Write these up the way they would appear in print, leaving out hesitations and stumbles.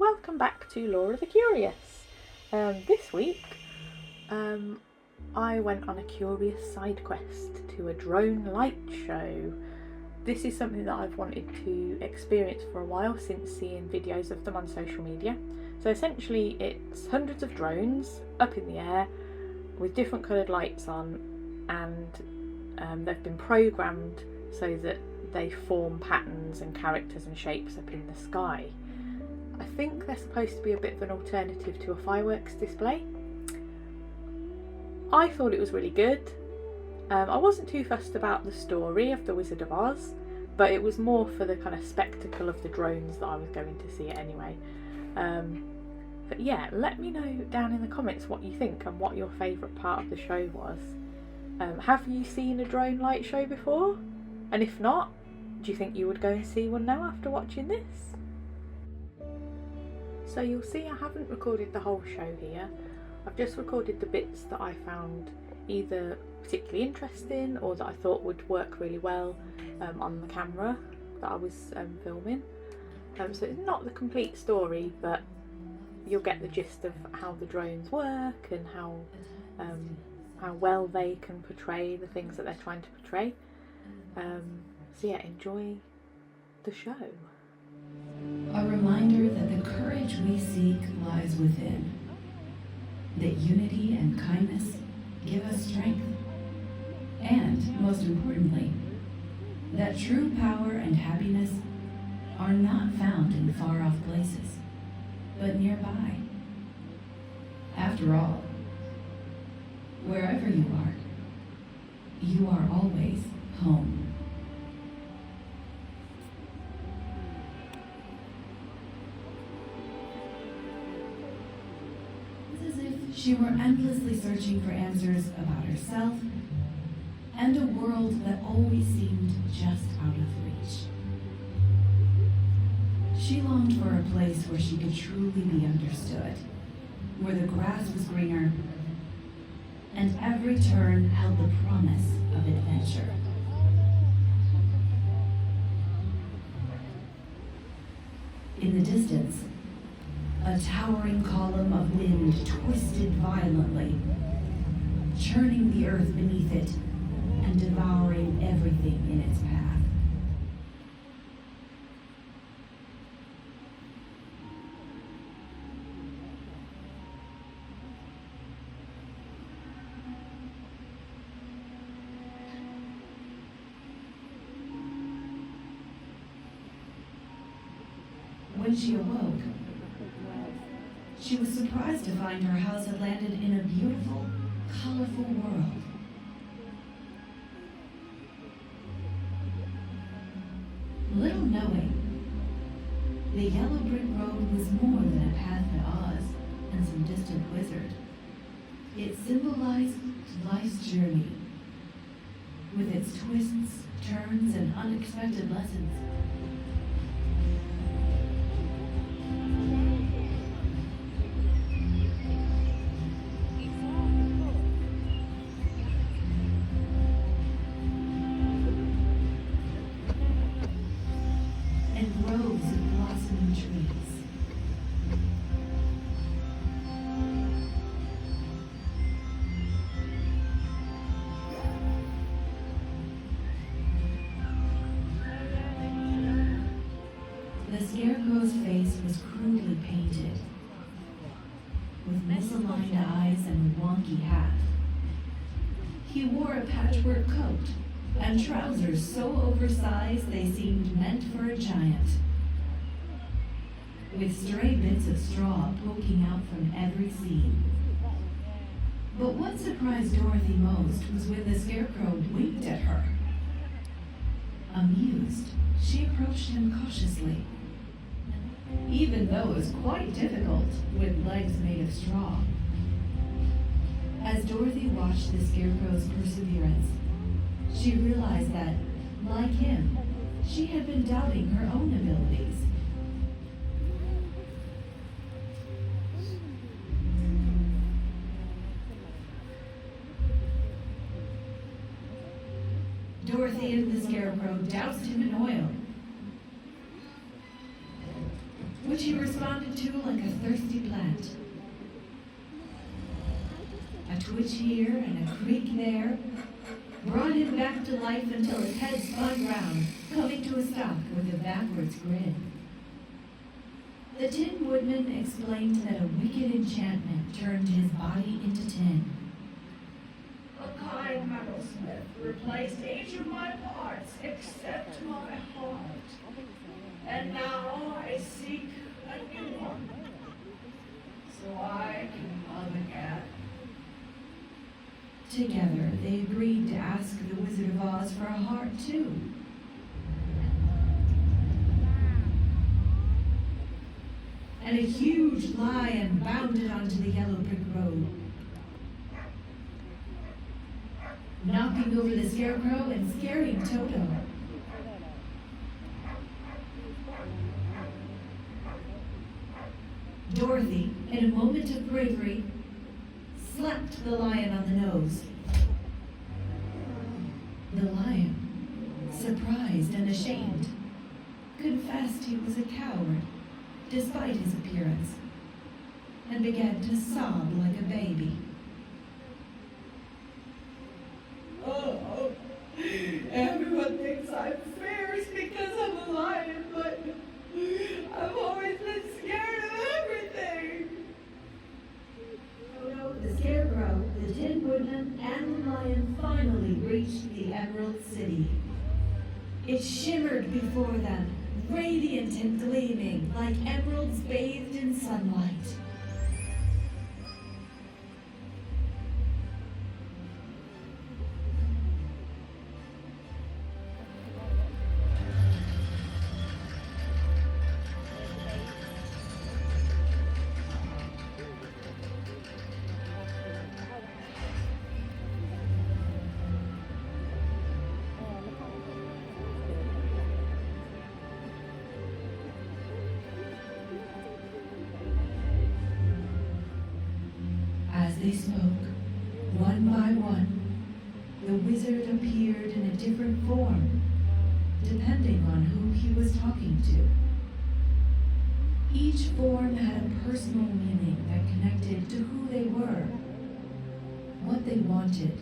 welcome back to Laura the Curious. This week I went on a curious side quest to a drone light show. This is something that I've wanted to experience for a while since seeing videos of them on social media. So essentially it's hundreds of drones up in the air with different coloured lights on, and they've been programmed so that they form patterns and characters and shapes up in the sky. I think they're supposed to be a bit of an alternative to a fireworks display. I thought it was really good. I wasn't too fussed about the story of The Wizard of Oz, but it was more for the kind of spectacle of the drones that I was going to see it anyway. But yeah, let me know down in the comments what you think and what your favourite part of the show was. Have you seen a drone light show before? And if not, do you think you would go and see one now after watching this? So you'll see I haven't recorded the whole show here. I've just recorded the bits that I found either particularly interesting or that I thought would work really well on the camera that I was filming. So it's not the complete story, but you'll get the gist of how the drones work and how well they can portray the things that they're trying to portray. So yeah, enjoy the show. A reminder that the courage we seek lies within. That unity and kindness give us strength. And, most importantly, that true power and happiness are not found in far-off places, but nearby. After all, wherever you are always home. It's as if she were endlessly searching for answers about herself and a world that always seemed just out of reach. She longed for a place where she could truly be understood, where the grass was greener and every turn held the promise of adventure. In the distance, a towering column of wind twisted violently, churning the earth beneath it and devouring everything in its path. When she awoke, she was surprised to find her house had landed in a beautiful, colorful world. Little knowing, the yellow brick road was more than a path to Oz and some distant wizard. It symbolized life's journey, with its twists, turns, and unexpected lessons. And groves of blossoming trees. The scarecrow's face was crudely painted, with misaligned eyes and a wonky hat. He wore a patchwork coat and trousers so oversized they seemed meant for a giant, with stray bits of straw poking out from every seam. But what surprised Dorothy most was when the scarecrow winked at her. Amused, she approached him cautiously, even though it was quite difficult with legs made of straw. As Dorothy watched the scarecrow's perseverance, she realized that, like him, she had been doubting her own abilities. Dorothy and the scarecrow doused him in oil, which he he responded to like a thirsty plant. A twitch here and a creak there brought him back to life until his head spun round, coming to a stop with a backwards grin. The Tin Woodman explained that a wicked enchantment turned his body into tin. A kind metalsmith replaced each of my parts except my heart. And now I seek a new one, so I can love again. Together, they agreed to ask the Wizard of Oz for a heart, too. And a huge lion bounded onto the yellow brick road, knocking over the Scarecrow and scaring Toto. Dorothy, in a moment of bravery, slapped the lion on the nose. The lion, surprised and ashamed, confessed he was a coward, despite his appearance, and began to sob like a baby. Oh, everyone thinks I'm fierce because I'm a lion, but I've always been scared of everything. Toto, the Scarecrow, the Tin Woodman, and the lion finally reached the Emerald City. It shimmered before them, radiant and gleaming, like emeralds bathed in sunlight. As they spoke, one by one, the wizard appeared in a different form, depending on who he was talking to. Each form had a personal meaning that connected to who they were, what they wanted,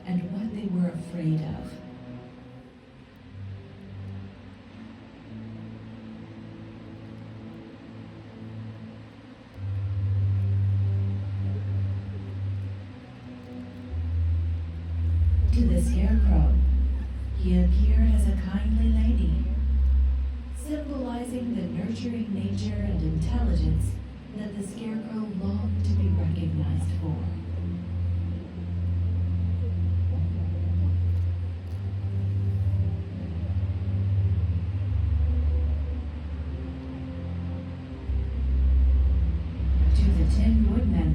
and what they were afraid of. To the Scarecrow, he appeared as a kindly lady, symbolizing the nurturing nature and intelligence that the Scarecrow longed to be recognized for. To the Tin Woodman,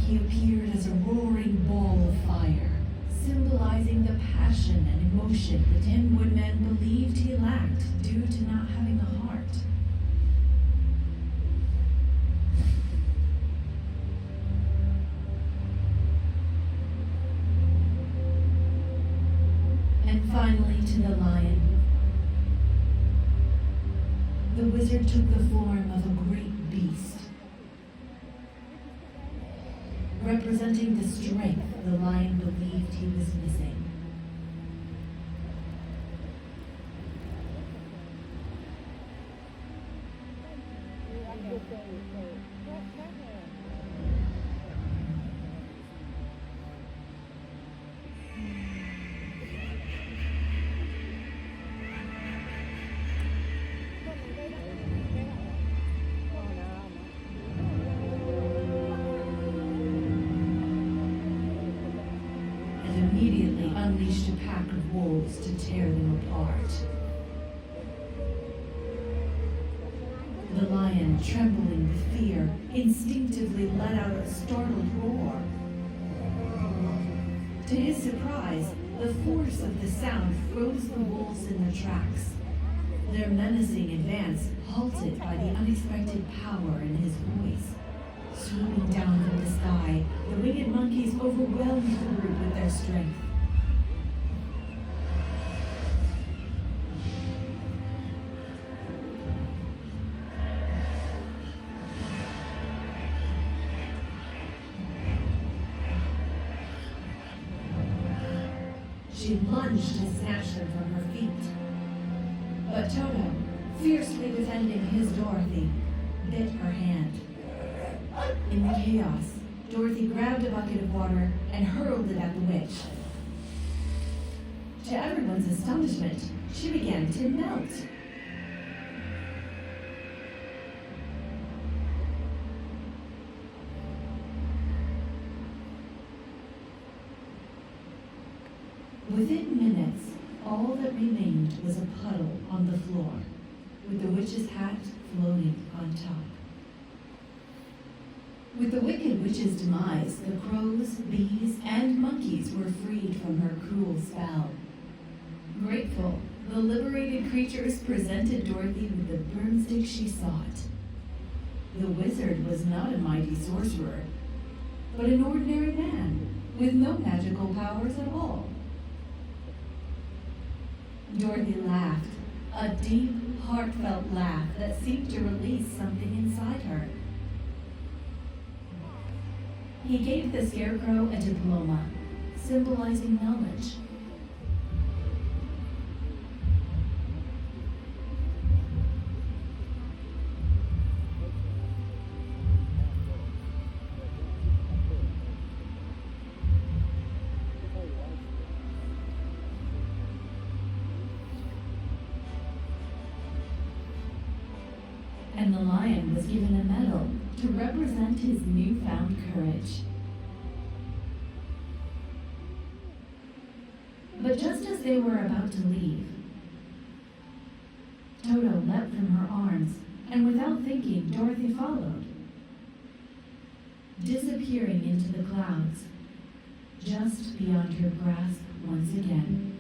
he appeared as a roaring ball of fire, symbolizing the passion and emotion the Tin Woodman believed he lacked due to not having a heart. And finally to the lion. The wizard took the form of a great beast, representing the strength the lion believed he was missing. Immediately unleashed a pack of wolves to tear them apart. The lion, trembling with fear, instinctively let out a startled roar. To his surprise, the force of the sound froze the wolves in their tracks, their menacing advance halted by the unexpected power in his voice. Swooping down from the sky, the winged monkeys overwhelmed the group with their strength. She lunged to snatch them from her feet. But Toto, fiercely defending his Dorothy, bit her hand. In the chaos, Dorothy grabbed a bucket of water and hurled it at the witch. To everyone's astonishment, she began to melt. Within minutes, all that remained was a puddle on the floor, with the witch's hat floating on top. With the Wicked Witch's demise, the crows, bees, and monkeys were freed from her cruel spell. Grateful, the liberated creatures presented Dorothy with the broomstick she sought. The wizard was not a mighty sorcerer, but an ordinary man with no magical powers at all. Dorothy laughed, a deep, heartfelt laugh that seemed to release something inside her. He gave the Scarecrow a diploma, symbolizing knowledge. And the lion was given a medal to represent his newfound courage. But just as they were about to leave, Toto leapt from her arms, and without thinking, Dorothy followed, disappearing into the clouds, just beyond her grasp once again.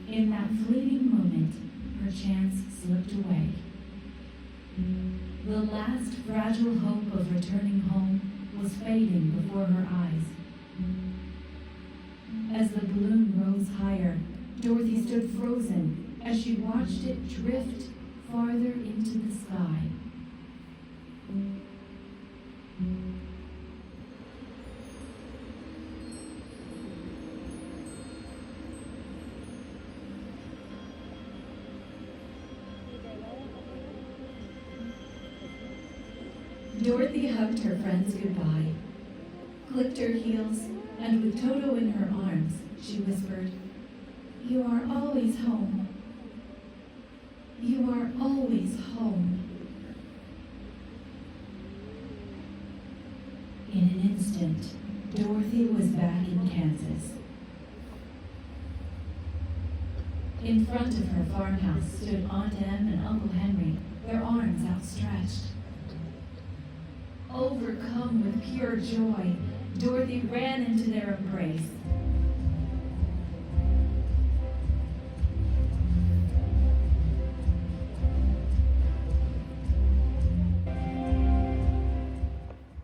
In that fleeting moment, her chance slipped away. The last fragile hope of returning home was fading before her eyes. As the balloon rose higher, Dorothy stood frozen as she watched it drift farther into the sky. Dorothy hugged her friends goodbye, clicked her heels, and with Toto in her arms, she whispered, "You are always home. You are always home." In an instant, Dorothy was back in Kansas. In front of her farmhouse stood Aunt Em and Uncle Henry, their arms outstretched. Overcome with pure joy, Dorothy ran into their embrace.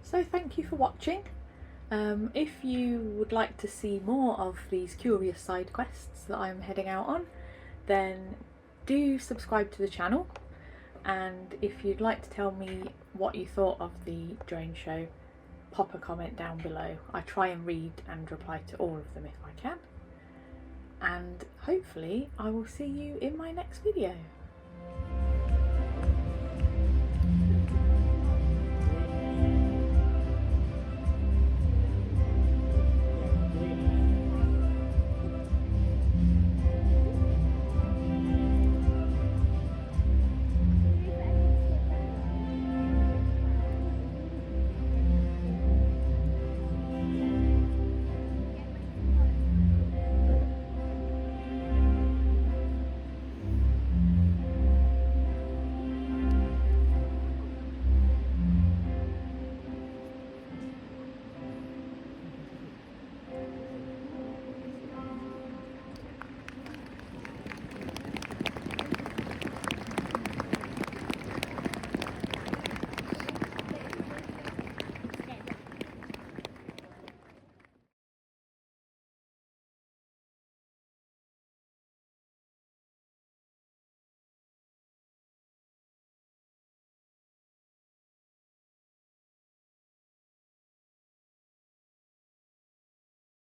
So thank you for watching. If you would like to see more of these curious side quests that I'm heading out on, then do subscribe to the channel. And if you'd like to tell me what you thought of the drone show, pop a comment down below. I try and read and reply to all of them if I can. And hopefully I will see you in my next video.